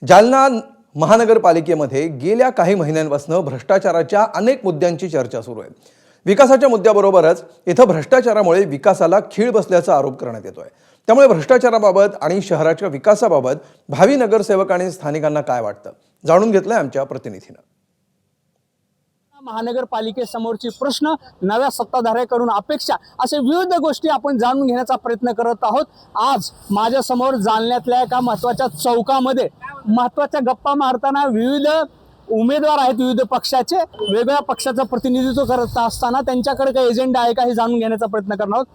जालना महानगरपालिकेमध्ये गेल्या काही महिन्यांपासून भ्रष्टाचाराच्या अनेक मुद्द्यांची चर्चा सुरू आहे। विकासाच्या मुद्द्याबरोबरच इथं भ्रष्टाचारामुळे विकासाला खीळ बसल्याचा आरोप करण्यात येतोय। त्यामुळे भ्रष्टाचाराबाबत आणि शहराच्या विकासाबाबत भावी नगरसेवक आणि स्थानिकांना काय वाटतं जाणून घेतलंय आमच्या प्रतिनिधीनं। महानगरपालिकेसमोरची प्रश्न, नव्या सत्ताधाऱ्याकडून अपेक्षा, असे विविध गोष्टी आपण जाणून घेण्याचा प्रयत्न करत आहोत। आज माझ्या समोर जालन्यातल्या एका महत्त्वाच्या चौकामध्ये महत्त्वाच्या गप्पा मारताना विविध उमेदवार आहेत, विविध पक्षाचे, वेगवेगळ्या पक्षाचं प्रतिनिधित्व करत असताना त्यांच्याकडे काही एजेंडा आहे का हे जाणून घेण्याचा प्रयत्न करणार आहोत।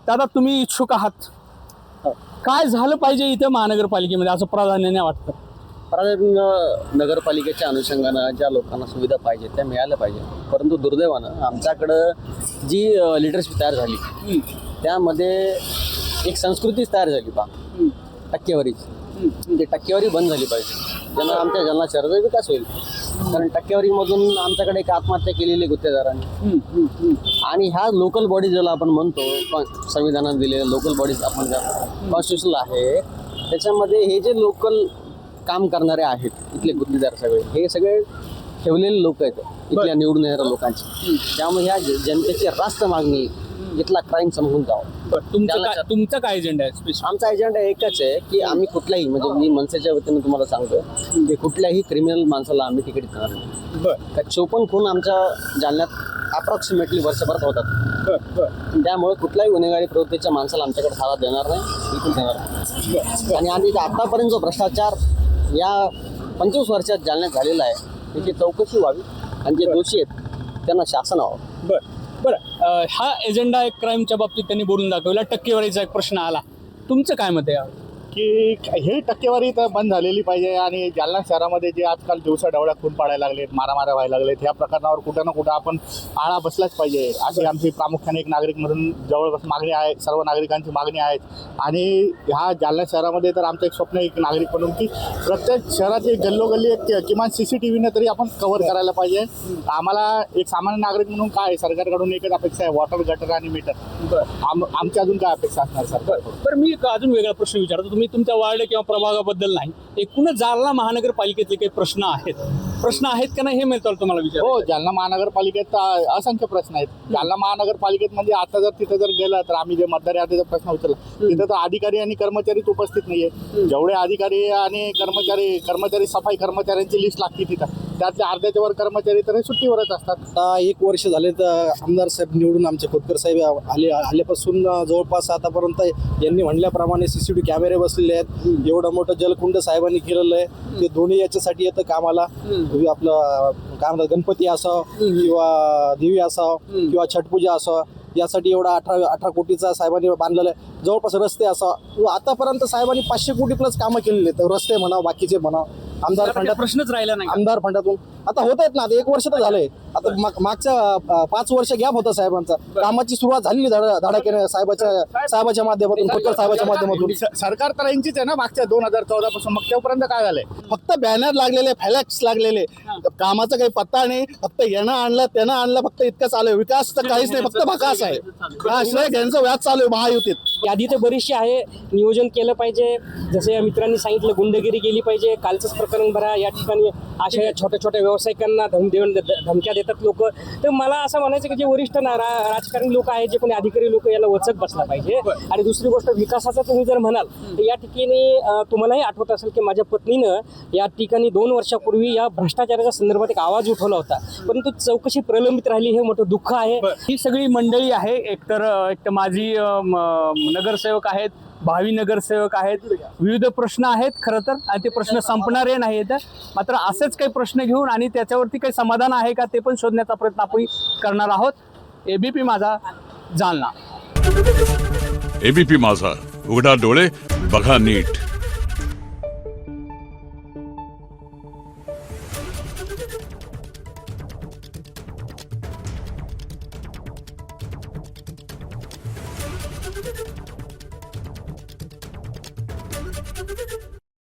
दादा, तुम्ही इच्छुक आहात, काय झालं पाहिजे इथं महानगरपालिकेमध्ये असं प्राधान्याने वाटतं? नगरपालिकेच्या अनुषंगानं ज्या लोकांना सुविधा पाहिजे त्या मिळाल्या पाहिजे, परंतु दुर्दैवानं आमच्याकडं जी लिडरशिप तयार झाली त्यामध्ये एक संस्कृतीच तयार झाली बा टक्केवारीची। ते टक्केवारी बंद झाली पाहिजे, ज्यांना आमच्या जालना शहराचा विकास होईल। कारण टक्केवारीमधून आमच्याकडे एक आत्महत्या केलेली गुत्तेदारांनी, आणि ह्या लोकल बॉडीज ज्याला आपण म्हणतो, संविधानात दिलेल्या लोकल बॉडीज आपण कॉन्स्टिट्यूशनल आहे, त्याच्यामध्ये हे जे लोकल काम करणारे आहेत इथले गुत्तेदार हे सगळे ठेवलेले लोक आहेत इथल्या निवडून येणाऱ्या लोकांची। त्यामुळे ह्या जनतेची रास्त मागणी इथला क्राईम संपून जावं। तुमचा काय एजेंडा आहे? आमचा एजेंडा एकच आहे की आम्ही कुठल्याही, म्हणजे मी मनसेच्या वतीने तुम्हाला सांगतो की कुठल्याही क्रिमिनल माणसाला आम्ही तिकीट देणार नाही। 54 खून आमच्या जालन्यात अप्रॉक्सिमेटली वर्षभरात होतात, त्यामुळे कुठल्याही गुन्हेगारी प्रवृत्तीच्या माणसाला आमच्याकडे थारा देणार नाही, बिलकुल देणार नाही। आणि आम्ही आतापर्यंत जो भ्रष्टाचार या 25 वर्षात जालन्यात झालेला आहे त्याची चौकशी व्हावी आणि जे दोषी आहेत त्यांना शासन व्हावं। बरं, हा एजेंडा एक क्राईमच्या बाबतीत त्यांनी बोलून दाखवला। टक्केवारीचा एक प्रश्न आला, तुमचं काय मत आहे की हे टक्केवारी तर बंद झालेली पाहिजे? आणि जालना शहरामध्ये जे आजकाल दिवसा ढवळ्या खून पाडायला लागलेत, मारामाऱ्या व्हायला लागलेत, ह्या प्रकरणावर कुठं ना कुठं आपण आळा बसलाच पाहिजे अशी आमची प्रामुख्याने एक नागरिक म्हणून जवळपास मागणी आहे, सर्व नागरिकांची मागणी आहे। आणि ह्या जालना शहरामध्ये तर आमचं एक स्वप्न एक नागरिक म्हणून की प्रत्येक शहराची गल्लोगल्ली एक किमान CCTVने तरी आपण कव्हर करायला पाहिजे। आम्हाला एक सामान्य नागरिक म्हणून काय सरकारकडून एकच अपेक्षा आहे, वॉटर, गटर आणि मीटर। आमची अजून काय अपेक्षा असणार सरकारकडून? बरं, मी अजून वेगळा प्रश्न विचारतो। तुम्ही तुमच्या वार्ड किंवा प्रभागाबद्दल नाही, एकूणच जालना महानगरपालिकेचे काही प्रश्न आहेत का नाही हे मी तुम्हाला विचार? हो, जालना महानगरपालिकेत असंख्य प्रश्न आहेत। जालना महानगरपालिकेत म्हणजे आता जर तिथं जर गेलं तर आम्ही जे मतदार यादीचा प्रश्न उचलला तिथं तर अधिकारी आणि कर्मचारीच उपस्थित नाहीये। जेवढे अधिकारी आणि कर्मचारी सफाई कर्मचाऱ्यांची लिस्ट लागते तिथं, त्यातल्या अर्ध्याच्या वर कर्मचारी तर सुट्टीवरच असतात। आता 1 वर्ष झाले तर आमदार साहेब निवडून आमचे खोतकर साहेब आल्यापासून जवळपास आतापर्यंत यांनी म्हणल्याप्रमाणे CCTV कॅमेरे बसलेले आहेत। एवढं मोठं जलकुंड साहेबांनी केलेलं आहे, ते दोन्ही याच्यासाठी येतं कामाला। आपलं काय म्हणतात, गणपती असावं किंवा देवी असावं किंवा छटपूजा असावं, यासाठी एवढा 18 कोटीचा साहेबांनी बांधलेला आहे। जवळपास रस्ते असावं, आतापर्यंत साहेबांनी 500 कोटी प्लस कामं केलेली आहेत, रस्ते म्हणावं बाकीचे म्हणावं। आमदार फंडात प्रश्नच राहिला नाही, आमदार फंडातून आता होत आहेत ना। आता 1 वर्ष तर झालंय, आता मागच्या 5 वर्ष गॅप होता साहेबांचा। कामाची सुरुवात झालेली धडाक्याने साहेबाच्या माध्यमातून, खोतकर साहेबाच्या माध्यमातून। सरकार तर यांचीच आहे ना मागच्या 2014 पासून, मग तेव्हापर्यंत काय झालंय? फक्त बॅनर लागलेले, फ्लॅक्स लागलेले, कामाचा काही पत्ता नाही। फक्त यानं आणलं त्यानं आणलं, फक्त इतकं चालू आहे, विकास तर काहीच नाही, फक्त भकास आहे। आश्रय घ्यायचं व्याज चालू आहे महायुतीत। यादी तर बरीचशी आहे, नियोजन केलं पाहिजे, जसं या मित्रांनी सांगितलं गुंडगिरी केली पाहिजे। कालचंच प्रकरण बघा, या ठिकाणी अशा छोट्या छोट्या व्यावसायिकांना धमक्या देतात लोक। तर मला असं म्हणायचं की जे वरिष्ठ राजकारणी लोक आहेत, जे कोणी अधिकारी लोक, याला वचक बसला पाहिजे। आणि दुसरी गोष्ट, विकासाचा तुम्ही जर म्हणाल तर या ठिकाणी तुम्हालाही आठवत असेल की माझ्या पत्नीनं या ठिकाणी 2 वर्षापूर्वी या भ्रष्टाचाराच्या संदर्भात एक आवाज उठवला होता, परंतु चौकशी प्रलंबित राहिली, हे मोठं दुःख आहे। ही सगळी मंडळी आहे, एक माजी नगरसेवक आहेत, भावी नगरसेवक आहेत, विविध प्रश्न आहेत खरं तर, आणि ते प्रश्न संपणारे नाहीत। मात्र असेच काही प्रश्न घेऊन आणि त्याच्यावरती काही समाधान आहे का ते पण शोधण्याचा प्रयत्न आपण करणार आहोत। ABP माझा, जालना। ABP माझा, उघडा डोळे बघा नीट।